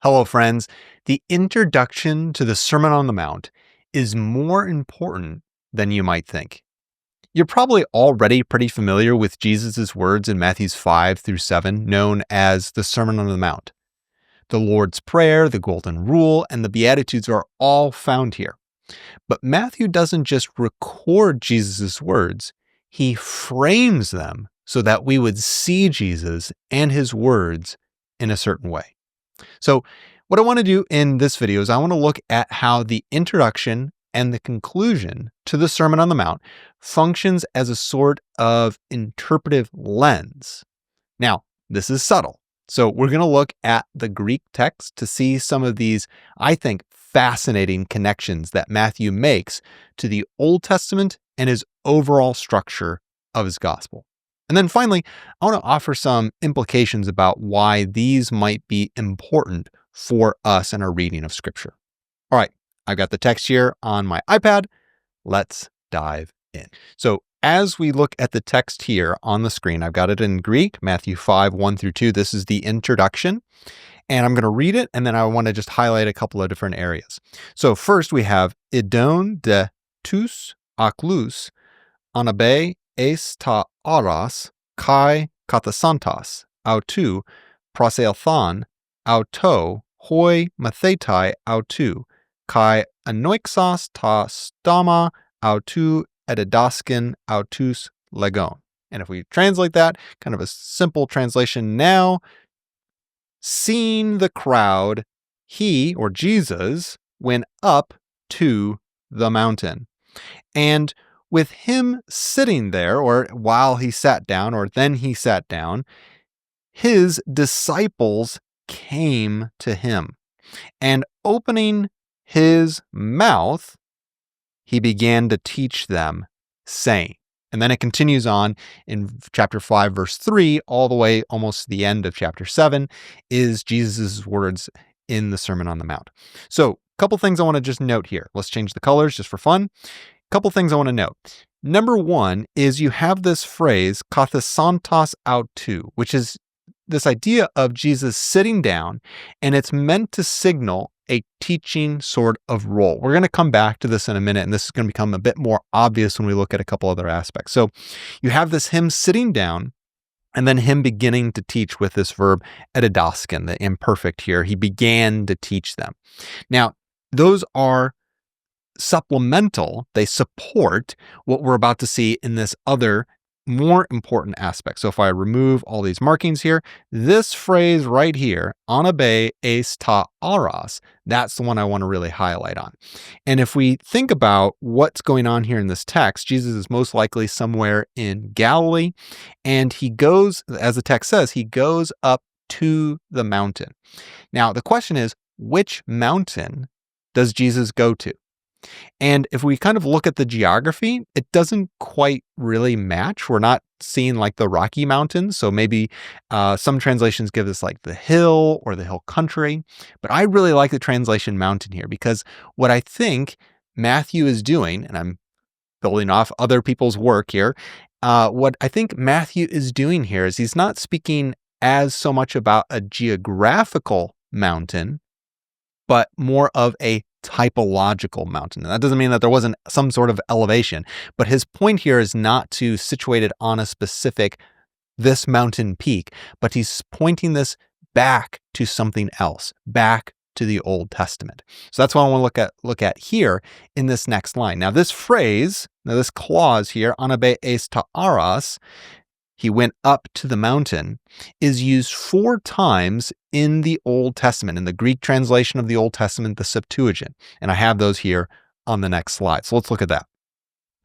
Hello, friends. The introduction to the Sermon on the Mount is more important than you might think. You're probably already pretty familiar with Jesus' words in Matthews 5 through 7, known as the Sermon on the Mount. The Lord's Prayer, the Golden Rule, and the Beatitudes are all found here. But Matthew doesn't just record Jesus' words, he frames them so that we would see Jesus and his words in a certain way. So what I want to do in this video is I want to look at how the introduction and the conclusion to the Sermon on the Mount functions as a sort of interpretive lens. Now, this is subtle. So we're going to look at the Greek text to see some of these, I think, fascinating connections that Matthew makes to the Old Testament and his overall structure of his gospel. And then finally, I want to offer some implications about why these might be important for us in our reading of Scripture. All right, I've got the text here on my iPad. Let's dive in. So as we look at the text here on the screen, I've got it in Greek, Matthew 5, 1 through 2. This is the introduction. And I'm going to read it, and then I want to just highlight a couple of different areas. So first we have idon de tous aklous anabe es ta aras kai katasantas autou prosealthan auto hoi mathetai autou kai anoixas ta stoma autou edidaskin autus legon. And if we translate that, kind of a simple translation now, seeing the crowd, he, or Jesus, went up to the mountain. And with him sitting there, or while he sat down, or then he sat down, his disciples came to him. And opening his mouth, he began to teach them, saying. And then it continues on in chapter 5, verse 3, all the way almost to the end of chapter 7, is Jesus' words in the Sermon on the Mount. So a couple things I want to just note here. Let's change the colors just for fun. Couple things I want to note. Number one is you have this phrase, kathasantos autou, which is this idea of Jesus sitting down, and it's meant to signal a teaching sort of role. We're going to come back to this in a minute, and this is going to become a bit more obvious when we look at a couple other aspects. So you have this him sitting down, and then him beginning to teach with this verb edidaskin, the imperfect here. He began to teach them. Now, those are supplemental. They support what we're about to see in this other more important aspect. So if I remove all these markings here, this phrase right here, anabe es ta aras, that's the one I want to really highlight on. And if we think about what's going on here in this text, Jesus is most likely somewhere in Galilee, and he goes, as the text says, he goes up to the mountain. Now, the question is, which mountain does Jesus go to? And if we kind of look at the geography, it doesn't quite really match. We're not seeing like the Rocky Mountains. So maybe some translations give us like the hill or the hill country. But I really like the translation mountain here, because what I think Matthew is doing, and I'm building off other people's work here, what I think Matthew is doing here is he's not speaking as so much about a geographical mountain, but more of a typological mountain. And that doesn't mean that there wasn't some sort of elevation, but his point here is not to situate it on a specific, this mountain peak, but he's pointing this back to something else, back to the Old Testament. So that's what I want to look at here in this next line. Now this phrase, this clause here, anabe es ta aras, he went up to the mountain, is used 4 times in the Old Testament, in the Greek translation of the Old Testament, the Septuagint. And I have those here on the next slide. So let's look at that.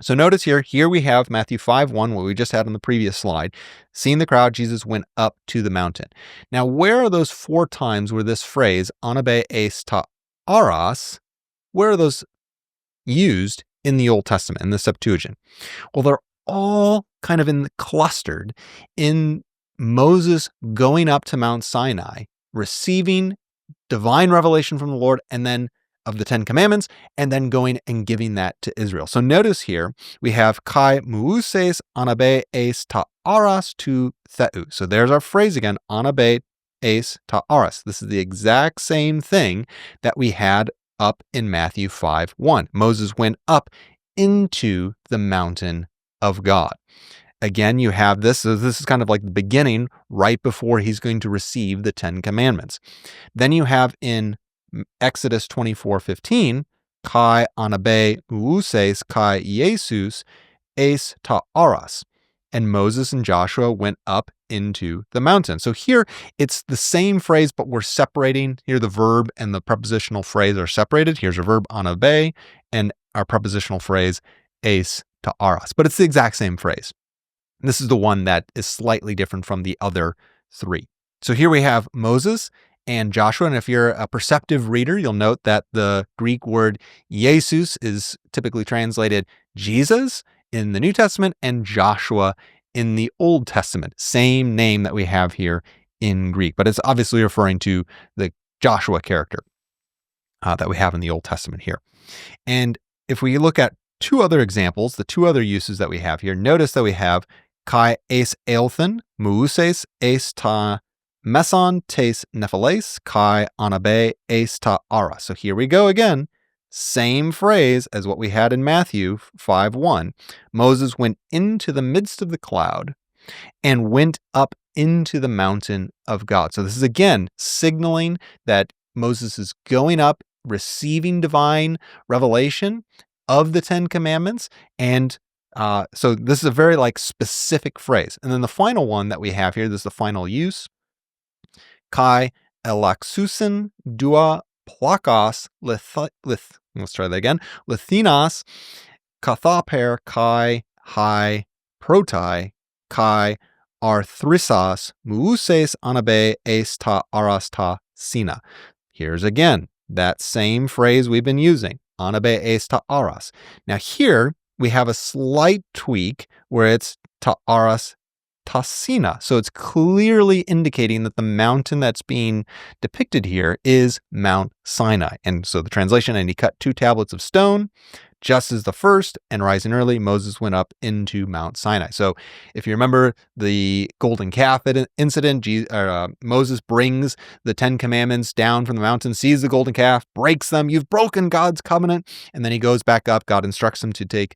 So notice here we have Matthew 5:1, what we just had on the previous slide. Seeing the crowd, Jesus went up to the mountain. Now, where are those 4 times where this phrase, anabe es ta aras, where are those used in the Old Testament, in the Septuagint? Well, they're all kind of clustered in Moses going up to Mount Sinai, receiving divine revelation from the Lord, and then of the 10 Commandments, and then going and giving that to Israel. So notice here, we have kai muses anabe es ta aras tu theu. So there's our phrase again, anabe eis ta aras. This is the exact same thing that we had up in Matthew 5:1. Moses went up into the mountain of God. Again, you have this. So this is kind of like the beginning right before he's going to receive the 10 commandments. Then you have in Exodus 24:15, kai anabe uses kai Jesus eis ta aras. And Moses and Joshua went up into the mountain. So here it's the same phrase, but we're separating. Here the verb and the prepositional phrase are separated. Here's a verb anabe and our prepositional phrase eis ta aras. But it's the exact same phrase. This is the one that is slightly different from the other three. So here we have Moses and Joshua. And if you're a perceptive reader, you'll note that the Greek word Jesus is typically translated Jesus in the New Testament and Joshua in the Old Testament. Same name that we have here in Greek, but it's obviously referring to the Joshua character that we have in the Old Testament here. And if we look at two other examples, the two other uses that we have here, notice that we have kai eis eilthen, muses eis ta meson tes nephiles, kai anabe eis ta ara. So here we go again. Same phrase as what we had in Matthew 5:1. Moses went into the midst of the cloud and went up into the mountain of God. So this is again signaling that Moses is going up, receiving divine revelation of the 10 commandments. And so this is a very specific phrase. And then the final one that we have here, this is the final use. Kai elaxusin dua plakos let's try that again. Lithinas kathaper kai hai protai kai arthrisas muses anabe eis ta aras ta sina. Here's again that same phrase we've been using, anabe eis ta aras. Now here we have a slight tweak where it's ta aras ta sina. So it's clearly indicating that the mountain that's being depicted here is Mount Sinai. And so the translation, and he cut 2 tablets of stone, just as the first, and rising early, Moses went up into Mount Sinai. So if you remember the golden calf incident, Moses brings the 10 commandments down from the mountain, sees the golden calf, breaks them. You've broken God's covenant. And then he goes back up. God instructs him to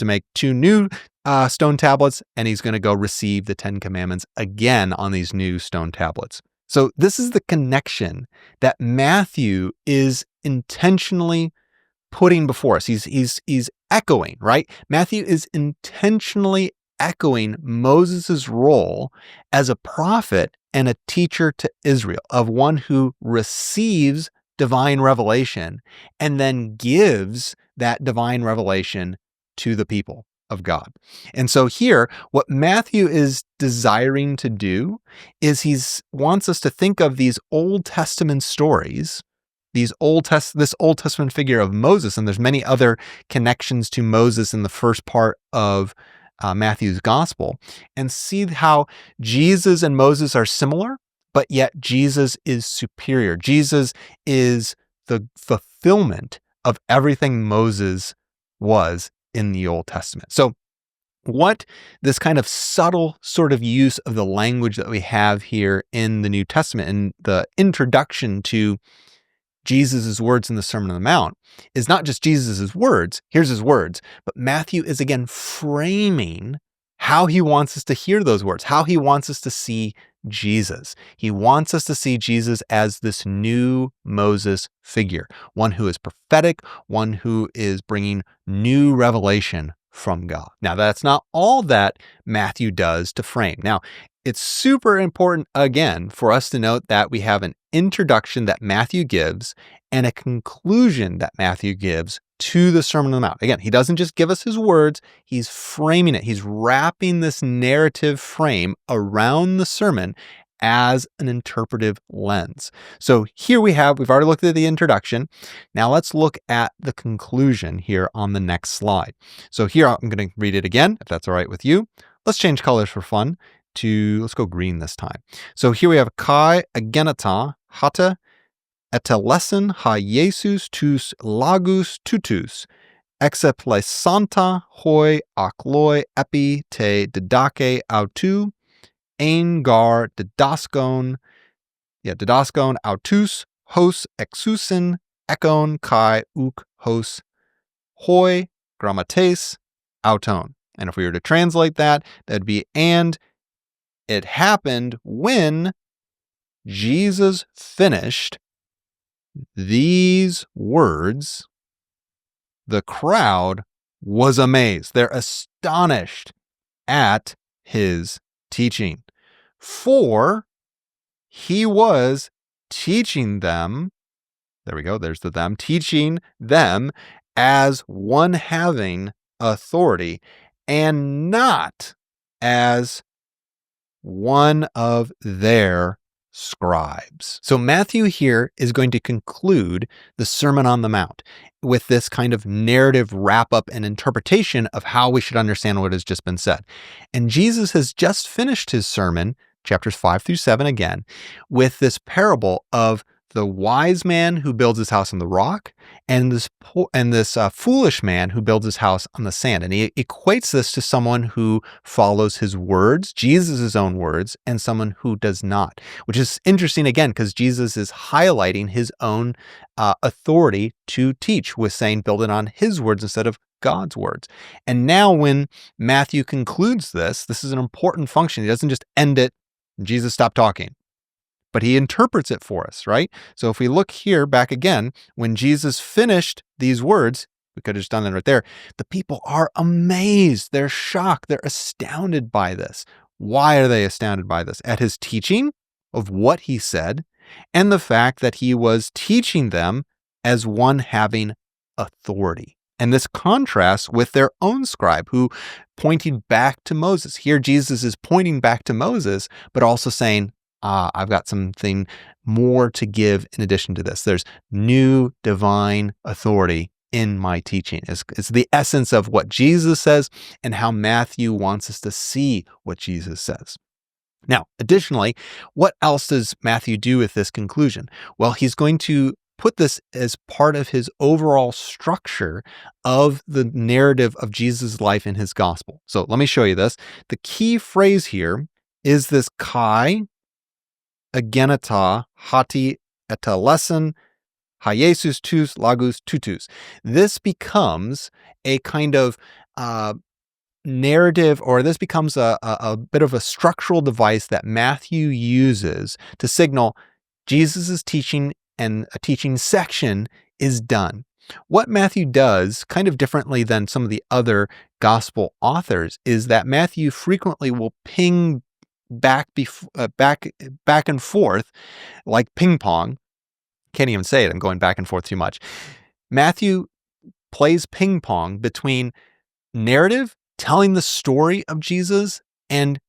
make 2 new stone tablets, and he's going to go receive the 10 commandments again on these new stone tablets. So this is the connection that Matthew is intentionally putting before us. He's echoing, right? Matthew is intentionally echoing Moses' role as a prophet and a teacher to Israel, of one who receives divine revelation and then gives that divine revelation to the people of God. And so here, what Matthew is desiring to do is wants us to think of these Old Testament stories, this Old Testament figure of Moses, and there's many other connections to Moses in the first part of Matthew's gospel, and see how Jesus and Moses are similar, but yet Jesus is superior. Jesus is the fulfillment of everything Moses was in the Old Testament. So what this kind of subtle sort of use of the language that we have here in the New Testament and the introduction to Jesus' words in the Sermon on the Mount is not just Jesus' words, here's his words, but Matthew is again framing how he wants us to hear those words, how he wants us to see Jesus. He wants us to see Jesus as this new Moses figure, one who is prophetic, one who is bringing new revelation from God. Now, that's not all that Matthew does to frame. Now, it's super important, again, for us to note that we have an introduction that Matthew gives and a conclusion that Matthew gives to the Sermon on the Mount. Again, he doesn't just give us his words, he's framing it. He's wrapping this narrative frame around the sermon as an interpretive lens. So here we've already looked at the introduction. Now let's look at the conclusion here on the next slide. So here I'm going to read it again, if that's all right with you. Let's change colors for fun. Let's go green this time. So here we have kai agenata hata etelesen ha Jesus tus lagus tutus exeplesanta hoi akloi epi te didake autu ein gar didaskon didaskon autus, hos exousin, ekon kai uk hos hoi grammates auton. And if we were to translate that, that'd be, and it happened when Jesus finished these words, the crowd was amazed. They're astonished at his teaching. For he was teaching them, there we go, there's the them, teaching them as one having authority and not as one of their scribes. So Matthew here is going to conclude the Sermon on the Mount with this kind of narrative wrap-up and interpretation of how we should understand what has just been said. And Jesus has just finished his sermon, chapters 5 through 7 again, with this parable of the wise man who builds his house on the rock and this foolish man who builds his house on the sand. And he equates this to someone who follows his words, Jesus' own words, and someone who does not, which is interesting again, because Jesus is highlighting his own authority to teach with saying, build it on his words instead of God's words. And now when Matthew concludes this is an important function. He doesn't just end it, Jesus stopped talking, but he interprets it for us, right? So if we look here back again, when Jesus finished these words, we could have just done that right there. The people are amazed. They're shocked. They're astounded by this. Why are they astounded by this? At his teaching of what he said and the fact that he was teaching them as one having authority. And this contrasts with their own scribe who pointed back to Moses. Here Jesus is pointing back to Moses, but also saying, I've got something more to give in addition to this. There's new divine authority in my teaching. It's the essence of what Jesus says and how Matthew wants us to see what Jesus says. Now, additionally, what else does Matthew do with this conclusion? Well, he's going to put this as part of his overall structure of the narrative of Jesus' life in his gospel. So let me show you this. The key phrase here is this kai agenata hati etalesin hiesus tus lagus tutus. This becomes a kind of narrative, or this becomes a bit of a structural device that Matthew uses to signal Jesus' teaching and a teaching section is done. What Matthew does, kind of differently than some of the other gospel authors, is that Matthew frequently will ping back and forth like ping pong. Can't even say it. I'm going back and forth too much. Matthew plays ping pong between narrative, telling the story of Jesus, and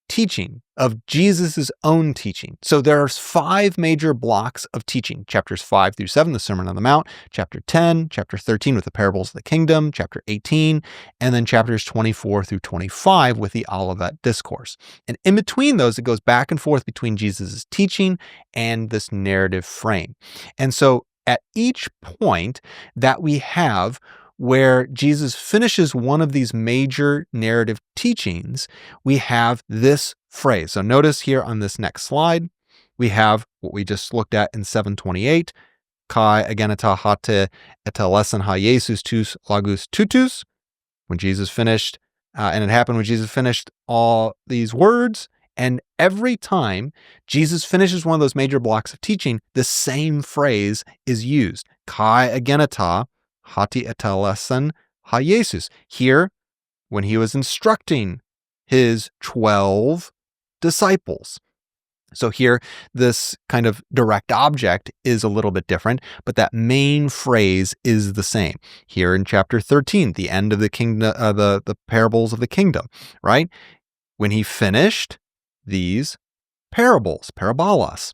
teaching of Jesus' own teaching. So there's 5 major blocks of teaching. Chapters 5 through 7, the Sermon on the Mount, chapter 10, chapter 13 with the parables of the kingdom, chapter 18, and then chapters 24 through 25 with the Olivet Discourse. And in between those, it goes back and forth between Jesus' teaching and this narrative frame. And so at each point that we have where Jesus finishes one of these major narrative teachings, we have this phrase. So notice here on this next slide, we have what we just looked at in 728, kai agenata hate etalesin hiesus tus lagus tutus, when Jesus finished, and it happened when Jesus finished all these words. And every time Jesus finishes one of those major blocks of teaching, the same phrase is used, kai agenata hati etalesin hiesus. Here, when he was instructing his 12 disciples. So here, this kind of direct object is a little bit different, but that main phrase is the same. Here in chapter 13, the end of the kingdom, the parables of the kingdom, right? When he finished these parables, parabolas.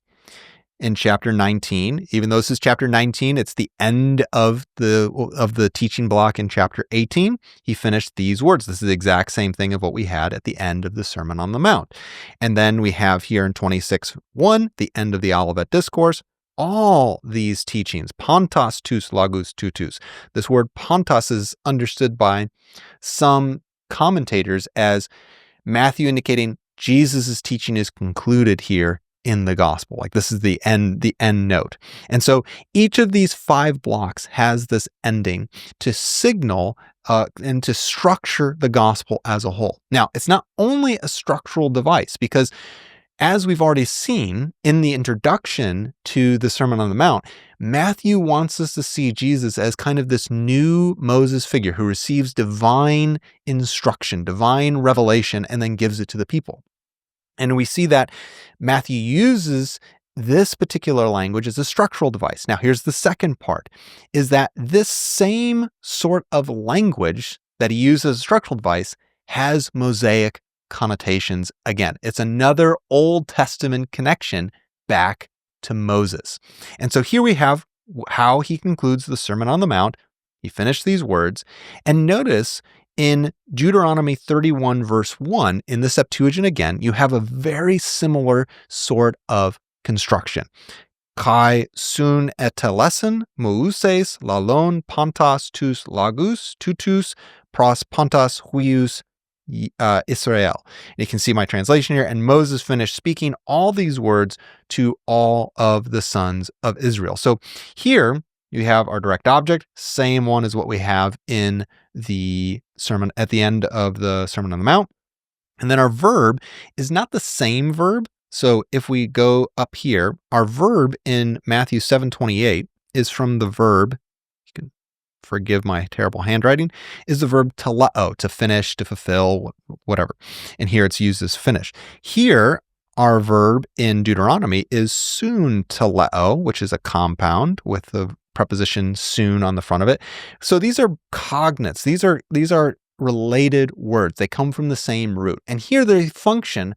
In chapter 19, even though this is chapter 19, it's the end of the teaching block in chapter 18. He finished these words. This is the exact same thing of what we had at the end of the Sermon on the Mount. And then we have here in 26:1, the end of the Olivet Discourse, all these teachings, pantos tus lagus tutus. This word pantos is understood by some commentators as Matthew indicating Jesus' teaching is concluded here in the gospel. Like this is the end note. And so each of these 5 blocks has this ending to signal and to structure the gospel as a whole. Now, it's not only a structural device, because as we've already seen in the introduction to the Sermon on the Mount, Matthew wants us to see Jesus as kind of this new Moses figure who receives divine instruction, divine revelation, and then gives it to the people. And we see that Matthew uses this particular language as a structural device. Now, here's the second part, is that this same sort of language that he uses as a structural device has Mosaic connotations again. It's another Old Testament connection back to Moses. And so here we have how he concludes the Sermon on the Mount. He finished these words. And notice in Deuteronomy 31 verse 1, in the Septuagint again, you have a very similar sort of construction. Kai sun etelesen mouses lalon pantas tus lagus tutus pros pantas huius Israel. And you can see my translation here. And Moses finished speaking all these words to all of the sons of Israel. So here you have our direct object, same one as what we have in the sermon at the end of the Sermon on the Mount. And then our verb is not the same verb. So if we go up here, our verb in Matthew 7:28 is from the verb, forgive my terrible handwriting, is the verb teleo, to finish, to fulfill, whatever. And here it's used as finish. Here, our verb in Deuteronomy is soon teleo, which is a compound with the preposition soon on the front of it. So these are cognates. These are related words. They come from the same root. And here they function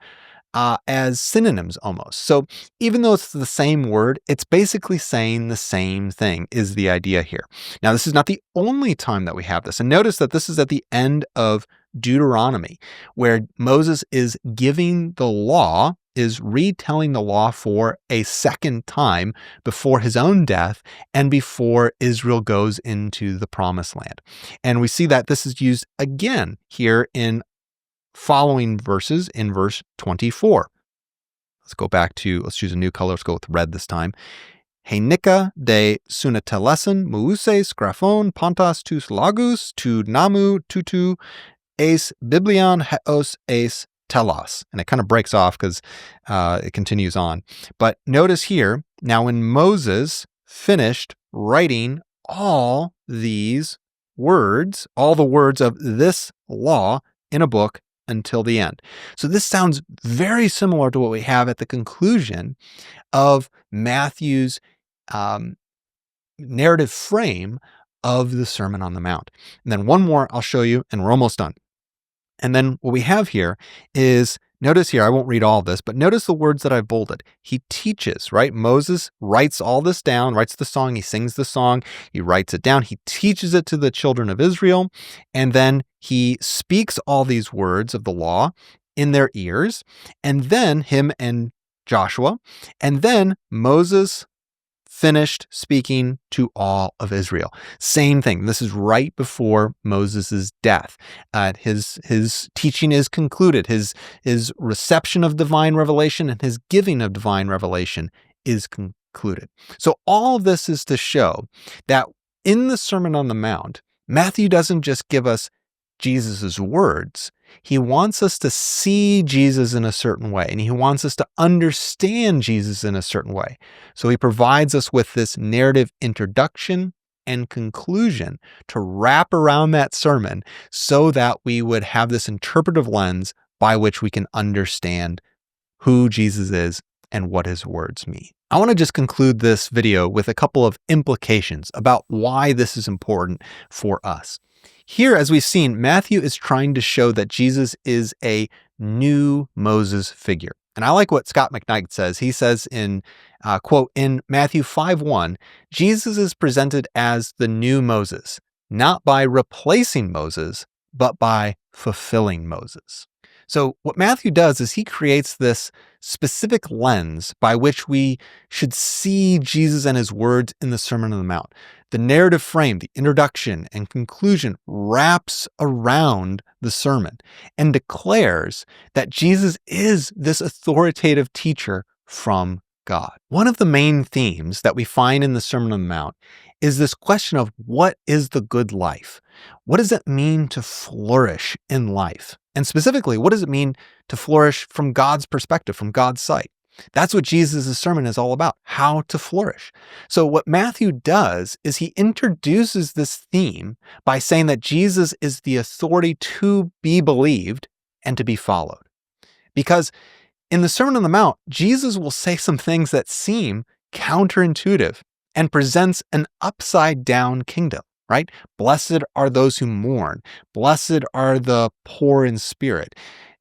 as synonyms almost. So even though it's the same word, it's basically saying the same thing is the idea here. Now, this is not the only time that we have this. And notice that this is at the end of Deuteronomy, where Moses is giving the law, is retelling the law for a second time before his own death and before Israel goes into the promised land. And we see that this is used again here in following verses in verse 24. Let's choose a new color. Let's go with red this time. Heinika de sunatelesen mouses graphon pantas tus lagus tu namu tutu eis biblion heos eis telos. And it kind of breaks off because it continues on. But notice here, now when Moses finished writing all these words, all the words of this law in a book, until the end. So this sounds very similar to what we have at the conclusion of Matthew's narrative frame of the Sermon on the Mount. And then one more I'll show you, and we're almost done. And then what we have here is, notice here, I won't read all of this, but notice the words that I've bolded. He teaches, right? Moses writes all this down, writes the song, he sings the song, he writes it down, he teaches it to the children of Israel, and then he speaks all these words of the law in their ears, and then him and Joshua, and then Moses finished speaking to all of Israel. Same thing. This is right before Moses' death. His teaching is concluded. His reception of divine revelation and his giving of divine revelation is concluded. So all of this is to show that in the Sermon on the Mount, Matthew doesn't just give us Jesus' words. He wants us to see Jesus in a certain way, and he wants us to understand Jesus in a certain way. So he provides us with this narrative introduction and conclusion to wrap around that sermon so that we would have this interpretive lens by which we can understand who Jesus is and what his words mean. I want to just conclude this video with a couple of implications about why this is important for us. Here, as we've seen, Matthew is trying to show that Jesus is a new Moses figure. And I like what Scot McKnight says. He says in, quote, in Matthew 5:1, Jesus is presented as the new Moses, not by replacing Moses, but by fulfilling Moses. So what Matthew does is he creates this specific lens by which we should see Jesus and his words in the Sermon on the Mount. The narrative frame, the introduction and conclusion wraps around the sermon and declares that Jesus is this authoritative teacher from God. One of the main themes that we find in the Sermon on the Mount is this question of what is the good life? What does it mean to flourish in life? And specifically, what does it mean to flourish from God's perspective, from God's sight? That's what Jesus' sermon is all about, how to flourish. So what Matthew does is he introduces this theme by saying that Jesus is the authority to be believed and to be followed. Because in the Sermon on the Mount, Jesus will say some things that seem counterintuitive and presents an upside down kingdom, right? Blessed are those who mourn. Blessed are the poor in spirit.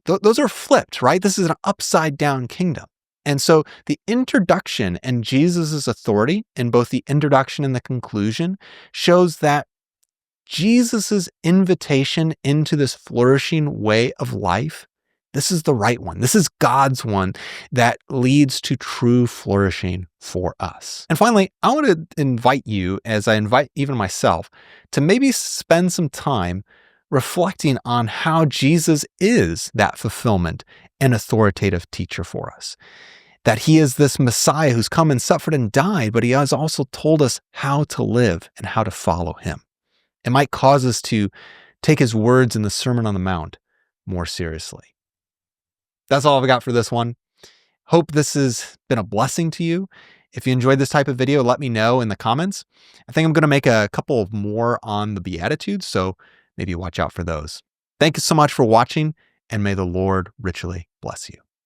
Those are flipped, right? This is an upside down kingdom. And so the introduction and Jesus' authority in both the introduction and the conclusion shows that Jesus' invitation into this flourishing way of life, this is the right one. This is God's one that leads to true flourishing for us. And finally, I want to invite you, as I invite even myself, to maybe spend some time reflecting on how Jesus is that fulfillment and authoritative teacher for us. That he is this Messiah who's come and suffered and died, but he has also told us how to live and how to follow him. It might cause us to take his words in the Sermon on the Mount more seriously. That's all I've got for this one. Hope this has been a blessing to you. If you enjoyed this type of video, let me know in the comments. I think I'm going to make a couple of more on the Beatitudes, so maybe watch out for those. Thank you so much for watching, and may the Lord richly bless you.